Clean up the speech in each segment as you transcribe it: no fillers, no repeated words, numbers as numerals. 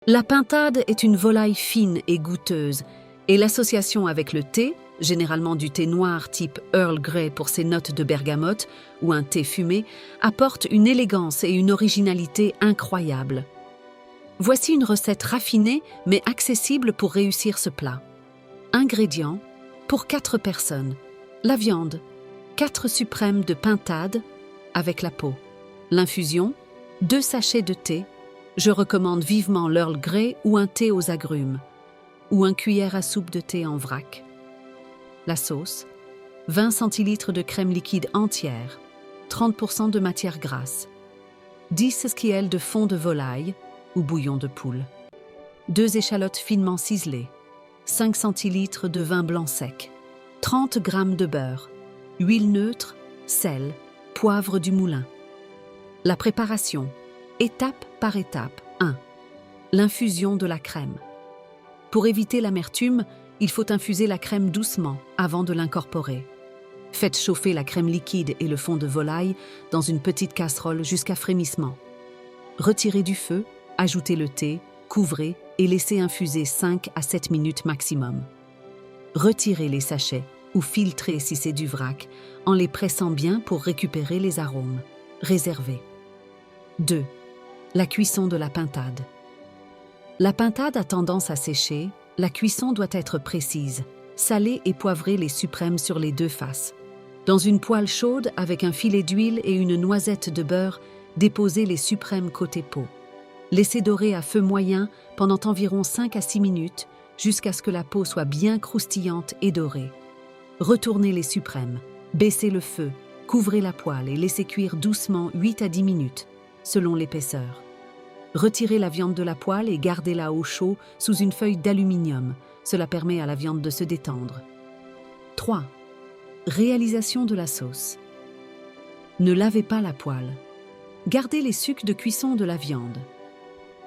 La pintade est une volaille fine et goûteuse, et l'association avec le thé, généralement du thé noir type Earl Grey pour ses notes de bergamote ou un thé fumé, apporte une élégance et une originalité incroyables. Voici une recette raffinée mais accessible pour réussir ce plat. Ingrédients: pour 4 personnes. La viande, 4 suprêmes de pintade avec la peau. L'infusion, 2 sachets de thé. Je recommande vivement l'Earl Grey ou un thé aux agrumes, ou une cuillère à soupe de thé en vrac. La sauce, 20 centilitres de crème liquide entière, 30% de matière grasse, 10 SQL de fond de volaille ou bouillon de poule, 2 échalotes finement ciselées, 5 centilitres de vin blanc sec, 30 g de beurre, huile neutre, sel, poivre du moulin. La préparation, étape par étape. 1. L'infusion de la crème. Pour éviter l'amertume, il faut infuser la crème doucement avant de l'incorporer. Faites chauffer la crème liquide et le fond de volaille dans une petite casserole jusqu'à frémissement. Retirez du feu, ajoutez le thé, couvrez et laissez infuser 5 à 7 minutes maximum. Retirez les sachets ou filtrez si c'est du vrac en les pressant bien pour récupérer les arômes. Réservez. 2. La cuisson de la pintade. La pintade a tendance à sécher, la cuisson doit être précise. Salez et poivrez les suprêmes sur les 2 faces. Dans une poêle chaude avec un filet d'huile et une noisette de beurre, déposez les suprêmes côté peau. Laissez dorer à feu moyen pendant environ 5 à 6 minutes jusqu'à ce que la peau soit bien croustillante et dorée. Retournez les suprêmes, baissez le feu, couvrez la poêle et laissez cuire doucement 8 à 10 minutes, selon l'épaisseur. Retirez la viande de la poêle et gardez-la au chaud sous une feuille d'aluminium. Cela permet à la viande de se détendre. 3. Réalisation de la sauce. Ne lavez pas la poêle. Gardez les sucs de cuisson de la viande.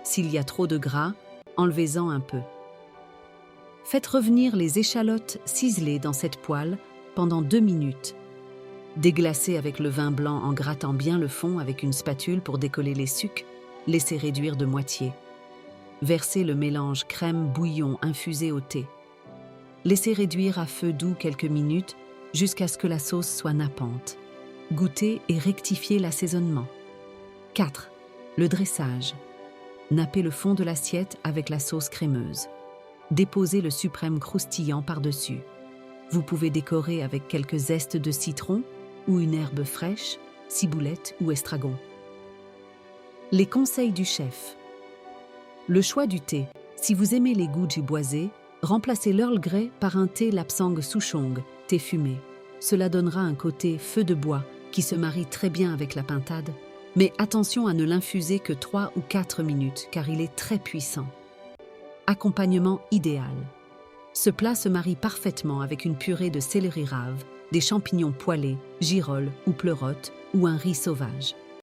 S'il y a trop de gras, enlevez-en un peu. Faites revenir les échalotes ciselées dans cette poêle pendant 2 minutes. Déglacez avec le vin blanc en grattant bien le fond avec une spatule pour décoller les sucs. Laissez réduire de moitié. Versez le mélange crème-bouillon infusé au thé. Laissez réduire à feu doux quelques minutes jusqu'à ce que la sauce soit nappante. Goûtez et rectifiez l'assaisonnement. 4. Le dressage. Nappez le fond de l'assiette avec la sauce crémeuse. Déposez le suprême croustillant par-dessus. Vous pouvez décorer avec quelques zestes de citron ou une herbe fraîche, ciboulette ou estragon. Les conseils du chef. Le choix du thé. Si vous aimez les goûts du boisé, remplacez l'Earl Grey par un thé Lapsang Souchong, thé fumé. Cela donnera un côté feu de bois qui se marie très bien avec la pintade, mais attention à ne l'infuser que 3 ou 4 minutes car il est très puissant. Accompagnement idéal. Ce plat se marie parfaitement avec une purée de céleri rave, des champignons poêlés, girolles ou pleurotes ou un riz sauvage.